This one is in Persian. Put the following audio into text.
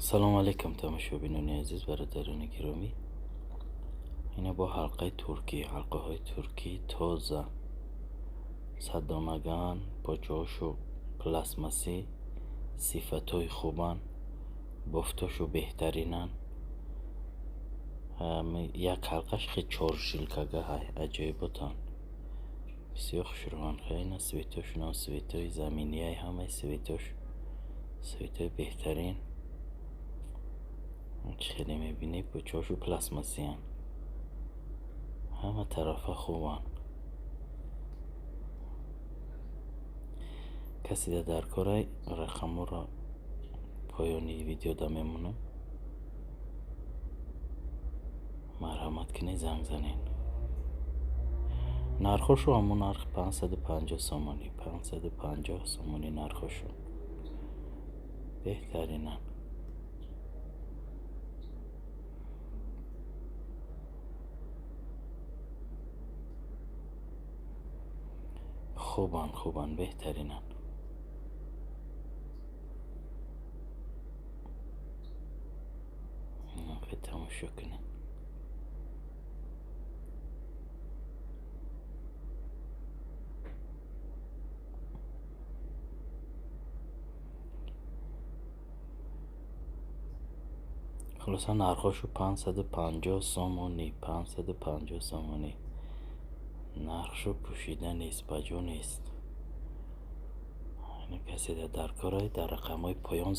سلام علیکم تماشابینان عزیز، برادران گرامی. اینا با حلقه های ترکی تازه صدانگان با جاشو پلاسماسی، صفتای خوبان، بافتاشو بهترینن. یک حلقش خیلی 4 شیلکگه های عجایبتان بسیار خوشروان. خیلی سویتاشون سویتای زمینی های، همه سویتاش سویتای بهترین. خیلی میبینی پوچاشو پلاسماسی هن. همه طرفه خوبان. کسی در کارای رقم را پایانی ویدیو دا میمونم. مرحمت کنی زنگ زنین. نرخوشو همون نرخ 550 سامانی 550 سامانی نرخوشو بهترینن. خوبان بهترینن. خیلی تماشا کنین. خلاصا نرخوشو 550 سامانی 550 سامانی. نرخشو پوشیده نیست، بجا نیست. کسی در کارهای در رقم های پایان زنگ